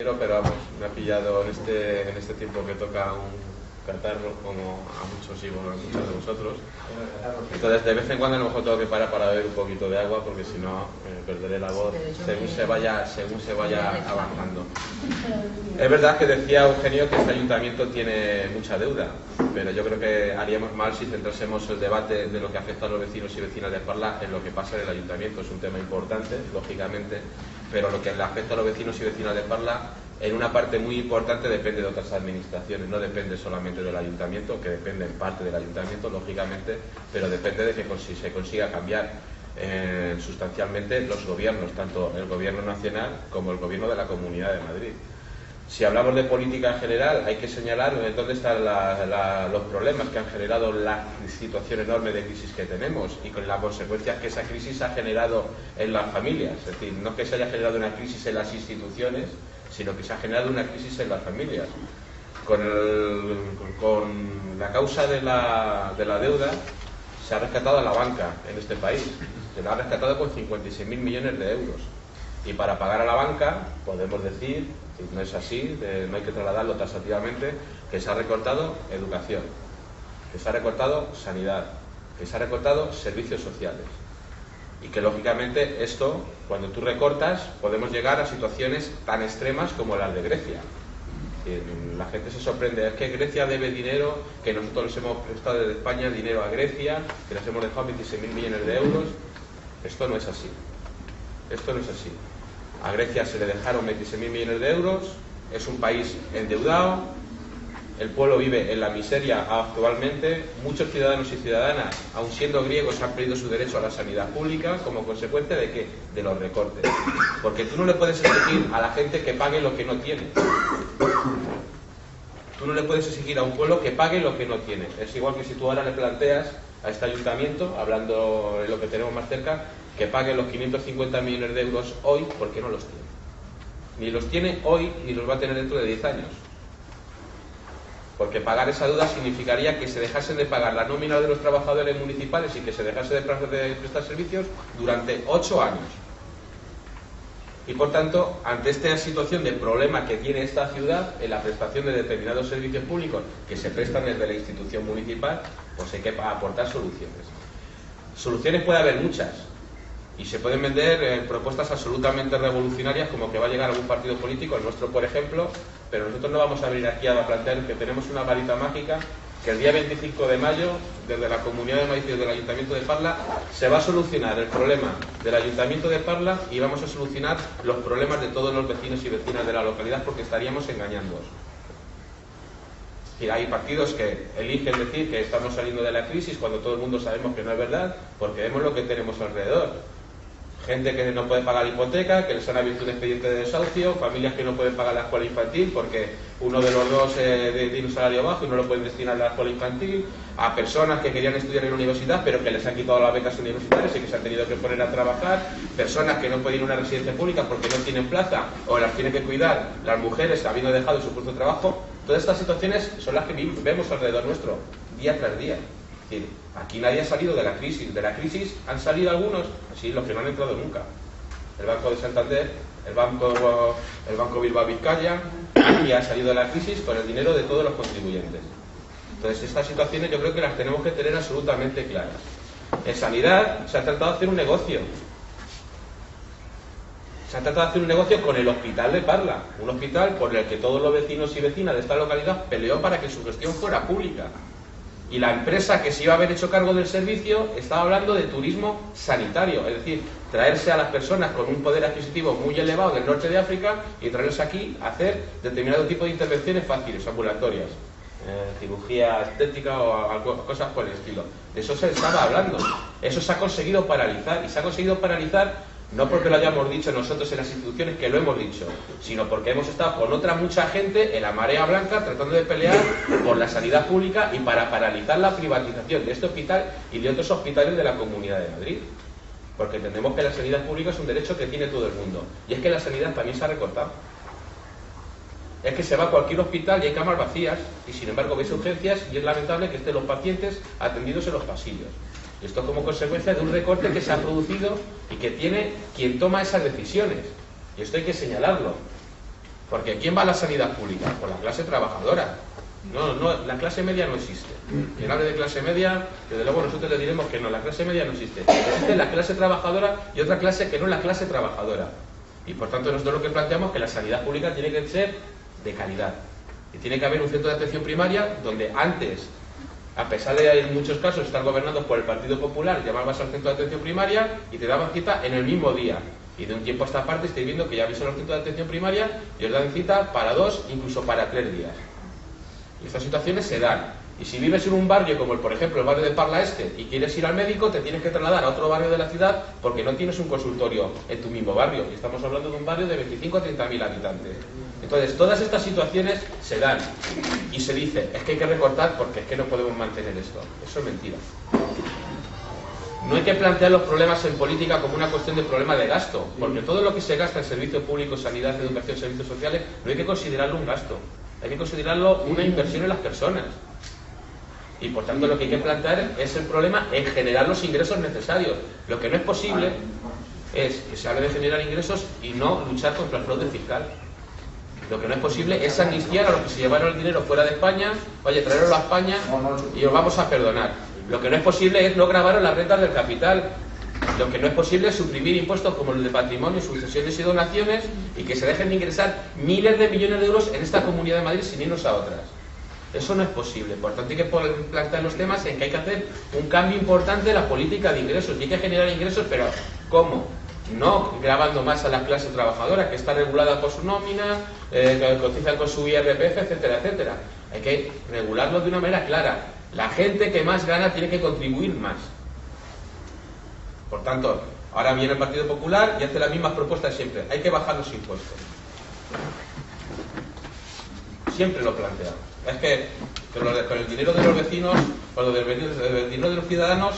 Pero vamos, me ha pillado en este tiempo que toca un catarro, como a muchos y a muchos de vosotros. Entonces, de vez en cuando a lo mejor tengo que parar para beber un poquito de agua, porque si no perderé la voz según se vaya avanzando. Es verdad que decía Eugenio que este ayuntamiento tiene mucha deuda, pero yo creo que haríamos mal si centrásemos el debate de lo que afecta a los vecinos y vecinas de Parla en lo que pasa en el ayuntamiento. Es un tema importante, lógicamente, pero lo que le afecta a los vecinos y vecinas de Parla en una parte muy importante depende de otras administraciones, no depende solamente del ayuntamiento, que depende en parte del ayuntamiento, lógicamente, pero depende de que se consiga cambiar sustancialmente los gobiernos, tanto el gobierno nacional como el gobierno de la Comunidad de Madrid. Si hablamos de política en general, hay que señalar dónde están los problemas que han generado la situación enorme de crisis que tenemos y con las consecuencias que esa crisis ha generado en las familias. Es decir, no que se haya generado una crisis en las instituciones, sino que se ha generado una crisis en las familias. Con la causa de la deuda se ha rescatado a la banca en este país. Se la ha rescatado con 56.000 millones de euros. Y para pagar a la banca, podemos decir, si no es así, no hay que trasladarlo taxativamente, que se ha recortado educación, que se ha recortado sanidad, que se ha recortado servicios sociales. Y que lógicamente esto, cuando tú recortas, podemos llegar a situaciones tan extremas como las de Grecia. La gente se sorprende, es que Grecia debe dinero, que nosotros les hemos prestado desde España dinero a Grecia, que les hemos dejado 26.000 millones de euros. Esto no es así. Esto no es así. A Grecia se le dejaron 26.000 millones de euros, es un país endeudado, el pueblo vive en la miseria actualmente, muchos ciudadanos y ciudadanas, aun siendo griegos, han perdido su derecho a la sanidad pública como consecuencia de ¿qué? De los recortes. Porque tú no le puedes exigir a la gente que pague lo que no tiene. Tú no le puedes exigir a un pueblo que pague lo que no tiene. Es igual que si tú ahora le planteas a este ayuntamiento, hablando de lo que tenemos más cerca, que pague los 550 millones de euros hoy porque no los tiene. Ni los tiene hoy ni los va a tener dentro de 10 años. Porque pagar esa deuda significaría que se dejasen de pagar la nómina de los trabajadores municipales y que se dejase de prestar servicios durante 8 años. Y por tanto, ante esta situación de problema que tiene esta ciudad en la prestación de determinados servicios públicos que se prestan desde la institución municipal, pues hay que aportar soluciones. Soluciones puede haber muchas. Y se pueden vender propuestas absolutamente revolucionarias como que va a llegar algún partido político, el nuestro por ejemplo, pero nosotros no vamos a venir aquí a plantear que tenemos una varita mágica que el día 25 de mayo, desde la Comunidad de Madrid y desde el Ayuntamiento de Parla, se va a solucionar el problema del Ayuntamiento de Parla y vamos a solucionar los problemas de todos los vecinos y vecinas de la localidad porque estaríamos engañándoos. Y hay partidos que eligen decir que estamos saliendo de la crisis cuando todo el mundo sabemos que no es verdad, porque vemos lo que tenemos alrededor. Gente que no puede pagar la hipoteca, que les han abierto un expediente de desahucio, familias que no pueden pagar la escuela infantil porque uno de los dos tiene un salario bajo y no lo pueden destinar a la escuela infantil, a personas que querían estudiar en la universidad pero que les han quitado las becas universitarias y que se han tenido que poner a trabajar, personas que no pueden ir a una residencia pública porque no tienen plaza o las tienen que cuidar las mujeres habiendo dejado su puesto de trabajo. Todas estas situaciones son las que vemos alrededor nuestro, día tras día. Aquí nadie ha salido de la crisis. De la crisis han salido algunos, sí, los que no han entrado nunca. El Banco de Santander, el Banco Bilbao Vizcaya, y ha salido de la crisis con el dinero de todos los contribuyentes. Entonces estas situaciones yo creo que las tenemos que tener absolutamente claras. En sanidad se ha tratado de hacer un negocio. Se ha tratado de hacer un negocio con el Hospital de Parla, un hospital por el que todos los vecinos y vecinas de esta localidad peleó para que su gestión fuera pública. Y la empresa que se iba a haber hecho cargo del servicio estaba hablando de turismo sanitario, es decir, traerse a las personas con un poder adquisitivo muy elevado del norte de África y traerlos aquí a hacer determinado tipo de intervenciones fáciles, ambulatorias, cirugía estética o cosas por el estilo. De eso se estaba hablando. Eso se ha conseguido paralizar, y se ha conseguido paralizar no porque lo hayamos dicho nosotros en las instituciones, que lo hemos dicho, sino porque hemos estado con otra mucha gente en la marea blanca tratando de pelear por la sanidad pública y para paralizar la privatización de este hospital y de otros hospitales de la Comunidad de Madrid. Porque entendemos que la sanidad pública es un derecho que tiene todo el mundo. Y es que la sanidad también se ha recortado. Es que se va a cualquier hospital y hay camas vacías, y sin embargo ves urgencias y es lamentable que estén los pacientes atendidos en los pasillos. Y esto como consecuencia de un recorte que se ha producido y que tiene quien toma esas decisiones. Y esto hay que señalarlo. Porque ¿quién va a la sanidad pública? Pues la clase trabajadora. No, la clase media no existe. Quien hable de clase media, desde luego nosotros le diremos que no, la clase media no existe. Existe la clase trabajadora y otra clase que no es la clase trabajadora. Y por tanto nosotros lo que planteamos es que la sanidad pública tiene que ser de calidad. Y tiene que haber un centro de atención primaria donde antes, a pesar de en muchos casos estar gobernados por el Partido Popular, llamabas al centro de atención primaria y te daban cita en el mismo día. Y de un tiempo a esta parte estoy viendo que ya habéis al centro de atención primaria y os dan cita para 2, incluso para 3 días. Y estas situaciones se dan. Y si vives en un barrio como por ejemplo el barrio de Parla Este y quieres ir al médico, te tienes que trasladar a otro barrio de la ciudad porque no tienes un consultorio en tu mismo barrio. Y estamos hablando de un barrio de 25 a 30.000 habitantes. Entonces, todas estas situaciones se dan. Y se dice, es que hay que recortar porque es que no podemos mantener esto. Eso es mentira. No hay que plantear los problemas en política como una cuestión de problema de gasto, porque todo lo que se gasta en servicios públicos, sanidad, educación, servicios sociales, no hay que considerarlo un gasto. Hay que considerarlo una inversión en las personas. Y por tanto lo que hay que plantear es el problema en generar los ingresos necesarios. Lo que no es posible es que se hable de generar ingresos y no luchar contra el fraude fiscal. Lo que no es posible es amnistiar a los que se llevaron el dinero fuera de España, oye, traerlo a España y os vamos a perdonar. Lo que no es posible es no gravar las rentas del capital. Lo que no es posible es suprimir impuestos como el de patrimonio, sucesiones y donaciones y que se dejen de ingresar miles de millones de euros en esta Comunidad de Madrid sin irnos a otras. Eso no es posible. Por tanto, hay que plantear los temas en que hay que hacer un cambio importante en la política de ingresos. Y hay que generar ingresos, pero ¿cómo? No grabando más a la clase trabajadora, que está regulada por su nómina, que cotizan con su IRPF, etcétera, etcétera. Hay que regularlo de una manera clara. La gente que más gana tiene que contribuir más. Por tanto, ahora viene el Partido Popular y hace las mismas propuestas siempre. Hay que bajar los impuestos. Siempre lo planteamos. Es que con el dinero de los vecinos o del dinero de los ciudadanos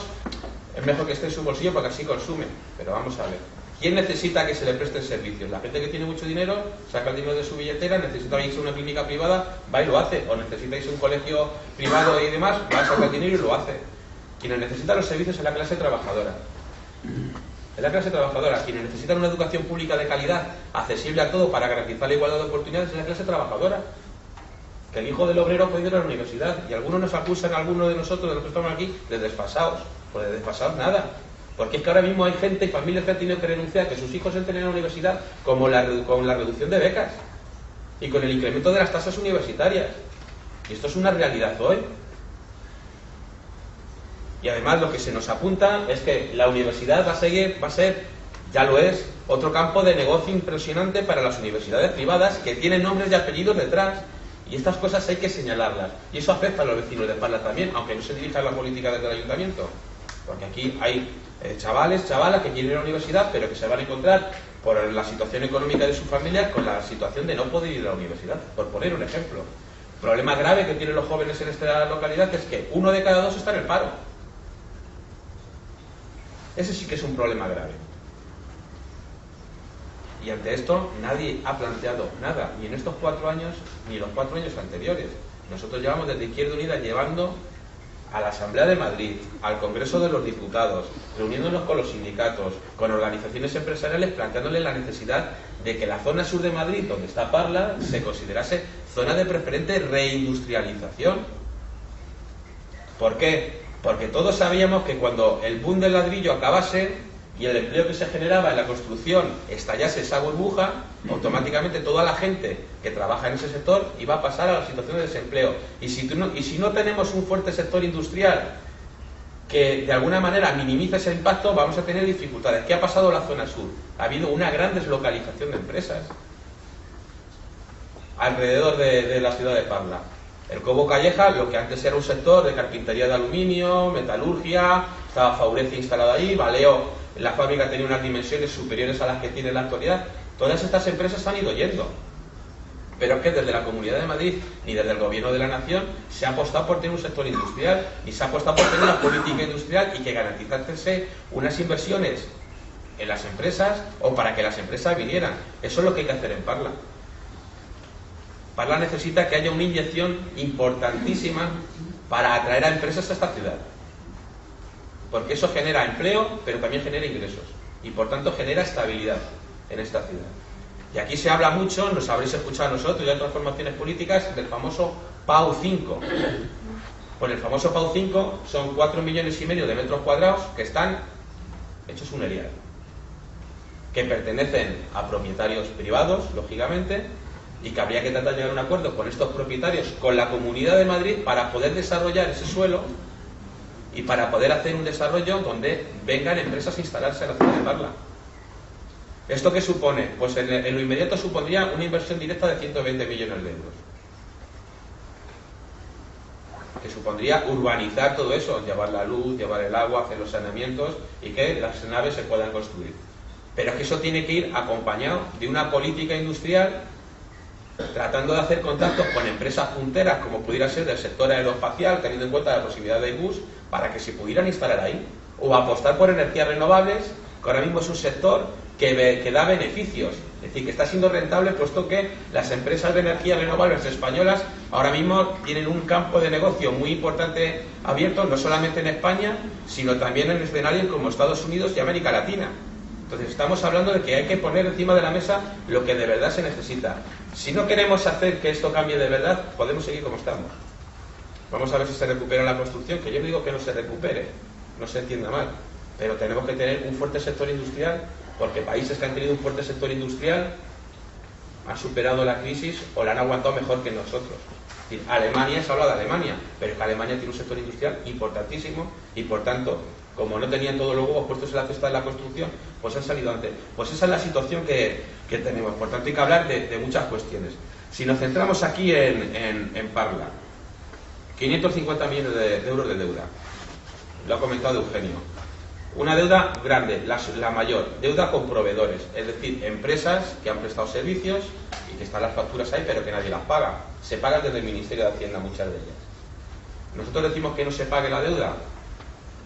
es mejor que esté en su bolsillo porque así consumen. Pero vamos a ver. ¿Quién necesita que se le presten servicios? La gente que tiene mucho dinero, saca el dinero de su billetera, necesita irse a una clínica privada, va y lo hace. O necesita irse a un colegio privado y demás, va a sacar el dinero y lo hace. Quienes necesitan los servicios es la clase trabajadora. Es la clase trabajadora. Quienes necesitan una educación pública de calidad, accesible a todo para garantizar la igualdad de oportunidades, es la clase trabajadora. Que el hijo del obrero puede ir a la universidad. Y algunos nos acusan, algunos de nosotros, de los que estamos aquí, de desfasados. Pues de desfasados nada. Porque es que ahora mismo hay gente y familias que han tenido que renunciar a que sus hijos entren en la universidad con la reducción de becas y con el incremento de las tasas universitarias. Y esto es una realidad hoy. Y además lo que se nos apunta es que la universidad va a ser, ya lo es, otro campo de negocio impresionante para las universidades privadas que tienen nombres y apellidos detrás. Y estas cosas hay que señalarlas. Y eso afecta a los vecinos de Parla también, aunque no se dirija a la política desde el ayuntamiento. Porque aquí hay chavalas que quieren ir a la universidad, pero que se van a encontrar por la situación económica de su familia con la situación de no poder ir a la universidad, por poner un ejemplo. El problema grave que tienen los jóvenes en esta localidad es que 1 de cada 2 está en el paro. Ese sí que es un problema grave. Y ante esto nadie ha planteado nada, ni en estos 4 años, ni en los 4 años anteriores. Nosotros llevamos desde Izquierda Unida llevando a la Asamblea de Madrid, al Congreso de los Diputados, reuniéndonos con los sindicatos, con organizaciones empresariales, planteándoles la necesidad de que la zona sur de Madrid, donde está Parla, se considerase zona de preferente reindustrialización. ¿Por qué? Porque todos sabíamos que cuando el boom del ladrillo acabase y el empleo que se generaba en la construcción estallase esa burbuja, automáticamente toda la gente que trabaja en ese sector iba a pasar a la situación de desempleo. Y si no tenemos un fuerte sector industrial que de alguna manera minimice ese impacto, vamos a tener dificultades. ¿Qué ha pasado en la zona sur? Ha habido una gran deslocalización de empresas alrededor de la ciudad de Parla. El Cobo Calleja, lo que antes era un sector de carpintería de aluminio, metalurgia, estaba Faurece instalado ahí, Valeo, la fábrica tenía unas dimensiones superiores a las que tiene en la actualidad. Todas estas empresas han ido yendo. Pero es que desde la Comunidad de Madrid ni desde el Gobierno de la Nación se ha apostado por tener un sector industrial, ni se ha apostado por tener una política industrial y que garantizase unas inversiones en las empresas o para que las empresas vinieran. Eso es lo que hay que hacer en Parla. Parla necesita que haya una inyección importantísima para atraer a empresas a esta ciudad. Porque eso genera empleo, pero también genera ingresos. Y por tanto genera estabilidad en esta ciudad. Y aquí se habla mucho, nos habréis escuchado a nosotros y a otras formaciones políticas, del famoso PAU 5. Pues el famoso PAU 5 son 4,5 millones de metros cuadrados que están hechos un erial, que pertenecen a propietarios privados, lógicamente, y que habría que tratar de llegar a un acuerdo con estos propietarios, con la Comunidad de Madrid, para poder desarrollar ese suelo y para poder hacer un desarrollo donde vengan empresas a instalarse en la ciudad de Parla. ¿Esto qué supone? Pues en lo inmediato supondría una inversión directa de 120 millones de euros. Que supondría urbanizar todo eso, llevar la luz, llevar el agua, hacer los saneamientos y que las naves se puedan construir. Pero es que eso tiene que ir acompañado de una política industrial tratando de hacer contactos con empresas punteras, como pudiera ser del sector aeroespacial, teniendo en cuenta la posibilidad de Airbus, para que se pudieran instalar ahí. O apostar por energías renovables, que ahora mismo es un sector que da beneficios. Es decir, que está siendo rentable, puesto que las empresas de energías renovables españolas ahora mismo tienen un campo de negocio muy importante abierto, no solamente en España, sino también en escenarios como Estados Unidos y América Latina. Entonces estamos hablando de que hay que poner encima de la mesa lo que de verdad se necesita. Si no queremos hacer que esto cambie de verdad, podemos seguir como estamos. Vamos a ver si se recupera la construcción, que yo no digo que no se recupere, no se entienda mal, pero tenemos que tener un fuerte sector industrial, porque países que han tenido un fuerte sector industrial han superado la crisis o la han aguantado mejor que nosotros. Es decir, Alemania, se habla de Alemania, pero es que Alemania tiene un sector industrial importantísimo y por tanto, como no tenían todos los huevos puestos en la cesta de la construcción, pues han salido antes. Pues esa es la situación que tenemos. Por tanto, hay que hablar de muchas cuestiones. Si nos centramos aquí en Parla, 550 millones de euros de deuda. Lo ha comentado Eugenio. Una deuda grande, la mayor, deuda con proveedores, es decir, empresas que han prestado servicios y que están las facturas ahí, pero que nadie las paga. Se pagan desde el Ministerio de Hacienda muchas de ellas. ¿Nosotros decimos que no se pague la deuda?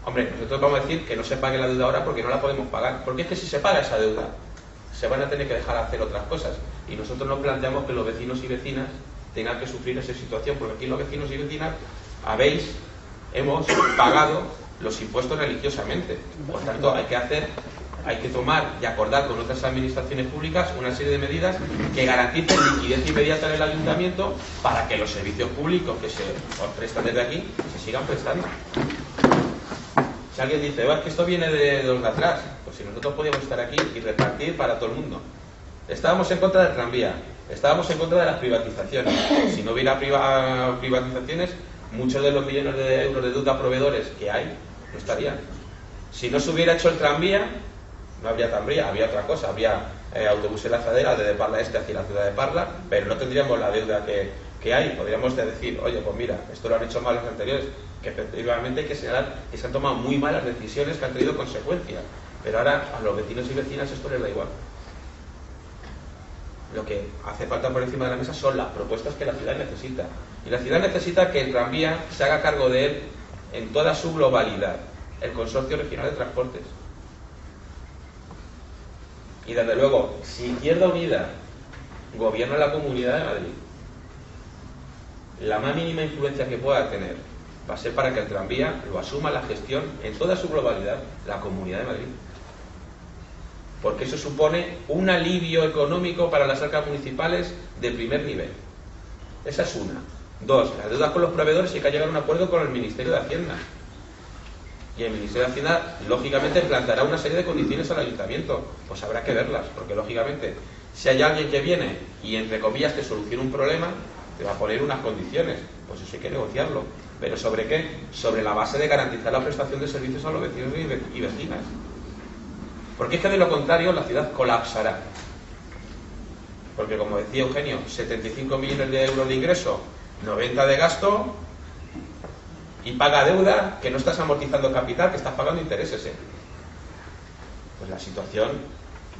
Hombre, nosotros vamos a decir que no se pague la deuda ahora porque no la podemos pagar. Porque es que si se paga esa deuda, se van a tener que dejar hacer otras cosas. Y nosotros no planteamos que los vecinos y vecinas tengan que sufrir esa situación, porque aquí los vecinos y vecinas hemos pagado los impuestos religiosamente. Por tanto, hay que tomar y acordar con otras administraciones públicas una serie de medidas que garanticen liquidez inmediata en el ayuntamiento para que los servicios públicos que se prestan desde aquí se sigan prestando. Si alguien dice, es que esto viene de los de atrás, pues si nosotros podíamos estar aquí y repartir para todo el mundo. Estábamos en contra del tranvía, estábamos en contra de las privatizaciones. Si no hubiera privatizaciones, muchos de los millones de euros de deuda a proveedores que hay no estarían. Si no se hubiera hecho el tranvía, no habría tranvía, habría otra cosa, habría autobuses lanzadera desde Parla Este hacia la ciudad de Parla, pero no tendríamos la deuda que hay. Podríamos decir, oye, pues mira, esto lo han hecho mal los anteriores, que efectivamente hay que señalar que se han tomado muy malas decisiones que han traído consecuencias, pero ahora a los vecinos y vecinas esto les da igual. Lo que hace falta por encima de la mesa son las propuestas que la ciudad necesita. Y la ciudad necesita que el tranvía se haga cargo de él en toda su globalidad, el Consorcio Regional de Transportes. Y desde luego, si Izquierda Unida gobierna la Comunidad de Madrid, la más mínima influencia que pueda tener va a ser para que el tranvía lo asuma la gestión en toda su globalidad la Comunidad de Madrid. Porque eso supone un alivio económico para las arcas municipales de primer nivel. Esa es una. Dos, las deudas con los proveedores, hay que llegar a un acuerdo con el Ministerio de Hacienda. Y el Ministerio de Hacienda, lógicamente, planteará una serie de condiciones al Ayuntamiento. Pues habrá que verlas, porque, lógicamente, si hay alguien que viene y, entre comillas, te soluciona un problema, te va a poner unas condiciones. Pues eso hay que negociarlo. ¿Pero sobre qué? Sobre la base de garantizar la prestación de servicios a los vecinos y vecinas. Porque es que, de lo contrario, la ciudad colapsará. Porque, como decía Eugenio, 75 millones de euros de ingreso, 90 de gasto, y paga deuda, que no estás amortizando capital, que estás pagando intereses, Pues la situación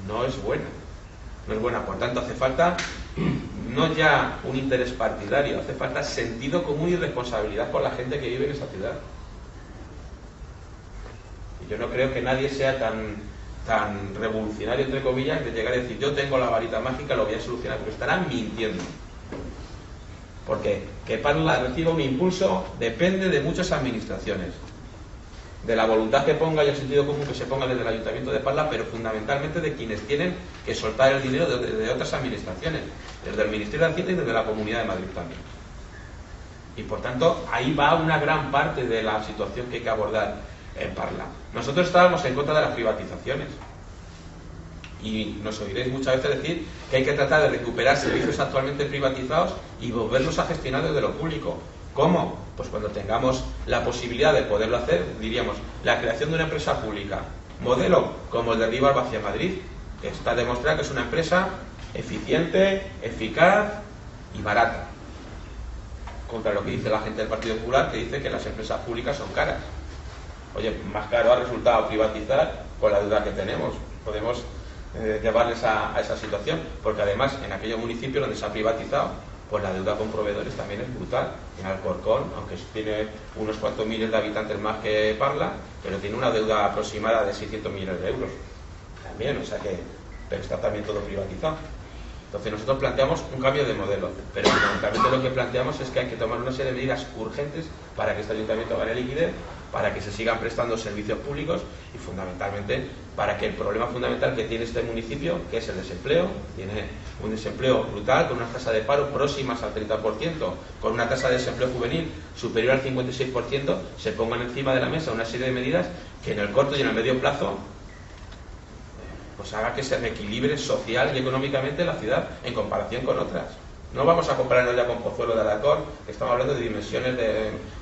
no es buena. No es buena. Por tanto, hace falta no ya un interés partidario, hace falta sentido común y responsabilidad con la gente que vive en esa ciudad. Y yo no creo que nadie sea tan revolucionario, entre comillas, de llegar a decir, yo tengo la varita mágica, lo voy a solucionar, porque estarán mintiendo. Porque que Parla reciba un impulso depende de muchas administraciones. de la voluntad que ponga y el sentido común que se ponga desde el Ayuntamiento de Parla, pero fundamentalmente de quienes tienen que soltar el dinero de otras administraciones, desde el Ministerio de Hacienda y desde la Comunidad de Madrid también. Y por tanto, ahí va una gran parte de la situación que hay que abordar en Parla. Nosotros estábamos en contra de las privatizaciones. Y nos oiréis muchas veces decir que hay que tratar de recuperar servicios actualmente privatizados y volverlos a gestionar desde lo público. ¿Cómo? Pues cuando tengamos la posibilidad de poderlo hacer, diríamos, la creación de una empresa pública, modelo como el de Riva Albacea Madrid, que está demostrado que es una empresa eficiente, eficaz y barata. Contra lo que dice la gente del Partido Popular, que dice que las empresas públicas son caras. Oye, más caro ha resultado privatizar con la deuda que tenemos. Podemos llevarles a esa situación, porque además en aquellos municipios donde se ha privatizado, pues la deuda con proveedores también es brutal. En Alcorcón, aunque tiene unos cuantos miles de habitantes más que Parla, pero tiene una deuda aproximada de 600 millones de euros también, o sea que, pero está también todo privatizado. Entonces nosotros planteamos un cambio de modelo, pero fundamentalmente lo que planteamos es que hay que tomar una serie de medidas urgentes para que este ayuntamiento gane liquidez, para que se sigan prestando servicios públicos y fundamentalmente para que el problema fundamental que tiene este municipio, que es el desempleo, tiene un desempleo brutal, con una tasa de paro próximas al 30%, con una tasa de desempleo juvenil superior al 56%, se pongan encima de la mesa una serie de medidas que en el corto y en el medio plazo pues haga que se reequilibre social y económicamente la ciudad en comparación con otras. No vamos a compararnos ya con Pozuelo de Alarcón, que estamos hablando de dimensiones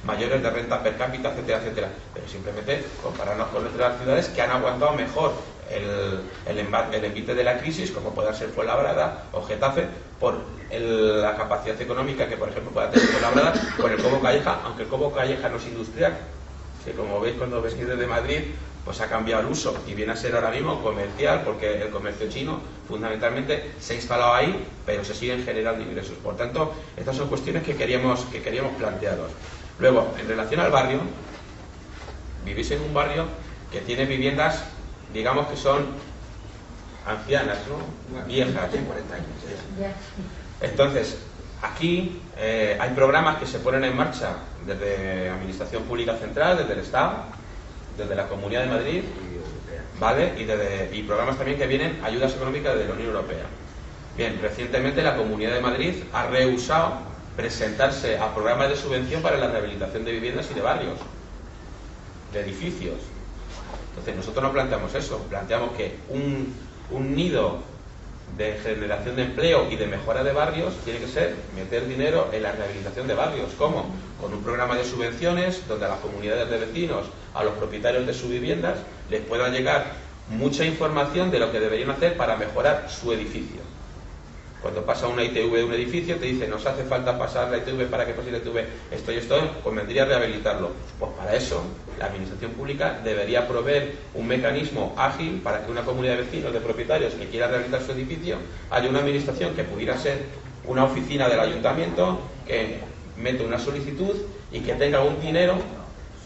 mayores de renta per cápita, etcétera, etcétera. Pero simplemente compararnos con otras ciudades que han aguantado mejor el envite de la crisis, como pueda ser Fuenlabrada o Getafe, por la capacidad económica que, por ejemplo, pueda tener Fuenlabrada con el Cobo Calleja, aunque el Cobo Calleja no es industrial, que como veis cuando venís desde Madrid, pues ha cambiado el uso y viene a ser ahora mismo comercial, porque el comercio chino fundamentalmente se ha instalado ahí, pero se siguen generando ingresos. Por tanto, estas son cuestiones que queríamos plantearos. Luego, en relación al barrio, vivís en un barrio que tiene viviendas, digamos que son ancianas, ¿no? Viejas. Tiene 40 años. Entonces, aquí hay programas que se ponen en marcha desde Administración Pública Central, desde el Estado, desde la Comunidad de Madrid, ¿vale? Y programas también que vienen ayudas económicas de la Unión Europea. Bien, recientemente la Comunidad de Madrid ha rehusado presentarse a programas de subvención para la rehabilitación de viviendas y de barrios, de edificios. Entonces nosotros no planteamos eso, planteamos que un nido de generación de empleo y de mejora de barrios tiene que ser meter dinero en la rehabilitación de barrios. ¿Cómo? Con un programa de subvenciones donde a las comunidades de vecinos, a los propietarios de sus viviendas, les pueda llegar mucha información de lo que deberían hacer para mejorar su edificio. Cuando pasa una ITV de un edificio, te dice, nos hace falta pasar la ITV para que pase la ITV esto y esto, convendría rehabilitarlo. Pues para eso, la administración pública debería proveer un mecanismo ágil para que una comunidad de vecinos, de propietarios que quiera rehabilitar su edificio, haya una administración que pudiera ser una oficina del ayuntamiento, que mete una solicitud y que tenga un dinero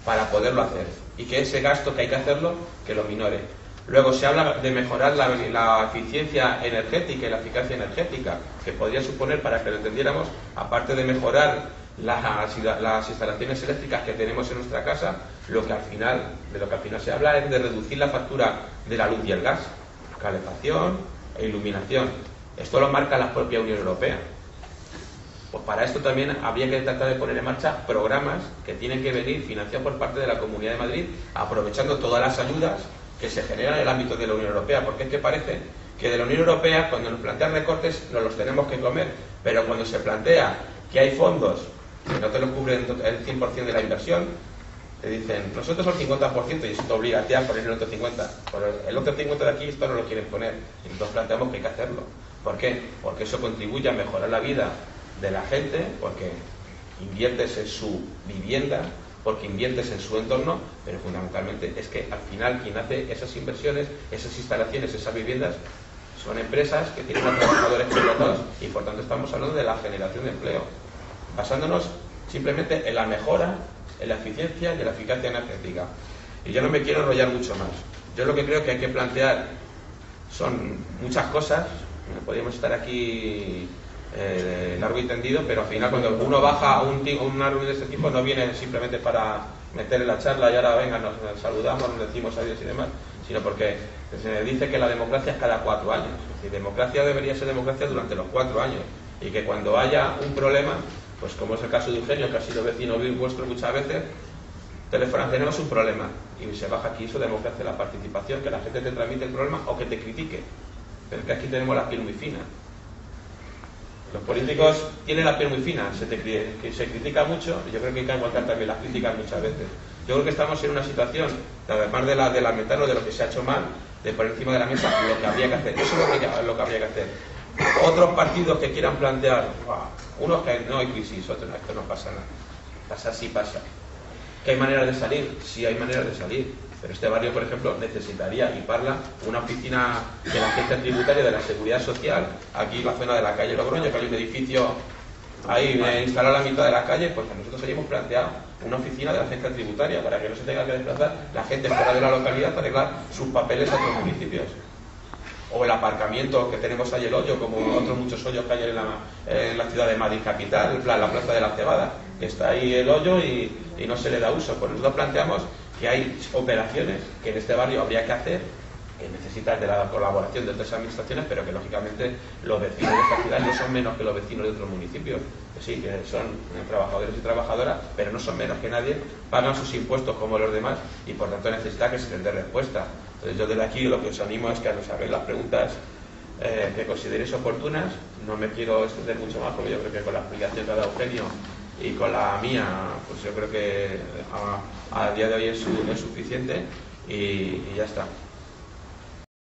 para poderlo hacer. Y que ese gasto que hay que hacerlo, que lo minore. Luego se habla de mejorar la eficiencia energética y la eficacia energética, que podría suponer, para que lo entendiéramos, aparte de mejorar las instalaciones eléctricas que tenemos en nuestra casa, de lo que al final se habla es de reducir la factura de la luz y el gas, calefacción e iluminación. Esto lo marca la propia Unión Europea. Pues para esto también habría que tratar de poner en marcha programas que tienen que venir financiados por parte de la Comunidad de Madrid, aprovechando todas las ayudas que se generan en el ámbito de la Unión Europea, porque es que parece que de la Unión Europea, cuando nos plantean recortes, nos los tenemos que comer, pero cuando se plantea que hay fondos que no te los cubren el 100% de la inversión, te dicen, nosotros el 50% y eso te obliga a ti a poner el otro 50%, pero el otro 50% de aquí esto no lo quieren poner, y entonces planteamos que hay que hacerlo. ¿Por qué? Porque eso contribuye a mejorar la vida de la gente, porque inviertes en su vivienda, porque inviertes en su entorno, pero fundamentalmente es que al final quien hace esas inversiones, esas instalaciones, esas viviendas, son empresas que tienen a trabajadores contratados y por tanto estamos hablando de la generación de empleo, basándonos simplemente en la mejora, en la eficiencia y en la eficacia energética. Y yo no me quiero enrollar mucho más. Yo lo que creo que hay que plantear son muchas cosas, podríamos estar aquí largo y tendido, pero al final cuando uno baja a una reunión de este tipo no viene simplemente para meter en la charla y ahora venga, nos saludamos, nos decimos adiós y demás, sino porque se dice que la democracia es cada 4 años. Es decir, democracia debería ser democracia durante los 4 años y que cuando haya un problema, pues como es el caso de Eugenio, que ha sido vecino vuestro muchas veces, teléfono, tenemos un problema y se baja aquí, eso democracia, la participación, que la gente te transmite el problema o que te critique, pero es que aquí tenemos la piel muy fina. Los políticos tienen la piel muy fina, que se critica mucho, y yo creo que hay que aguantar también las críticas muchas veces. Yo creo que estamos en una situación, además de lamentarnos de lo que se ha hecho mal, de poner encima de la mesa lo que habría que hacer. Eso es lo que habría que hacer. Otros partidos que quieran plantear, unos que no hay crisis, otros no, esto no pasa nada. Pasa, sí pasa. ¿Que hay maneras de salir? Sí hay maneras de salir. Pero este barrio, por ejemplo, necesitaría, y Parla, una oficina de la agencia tributaria de la Seguridad Social, aquí en la zona de la calle Logroño, que hay un edificio ahí instalado a la mitad de la calle, pues nosotros habíamos planteado una oficina de la agencia tributaria para que no se tenga que desplazar la gente fuera de la localidad para arreglar sus papeles a otros municipios. O el aparcamiento que tenemos ahí, el hoyo, como otros muchos hoyos que hay en la ciudad de Madrid capital, la plaza de la Cebada, que está ahí el hoyo y no se le da uso. Pues nosotros planteamos que hay operaciones que en este barrio habría que hacer, que necesitan de la colaboración de otras administraciones, pero que lógicamente los vecinos de esta ciudad no son menos que los vecinos de otros municipios, que sí, que son trabajadores y trabajadoras, pero no son menos que nadie, pagan sus impuestos como los demás y por tanto necesita que se les dé respuesta. Entonces yo desde aquí lo que os animo es que nos hagáis las preguntas que consideréis oportunas. No me quiero extender mucho más porque yo creo que con la explicación que ha dado Eugenio y con la mía, pues yo creo que a día de hoy es suficiente y ya está.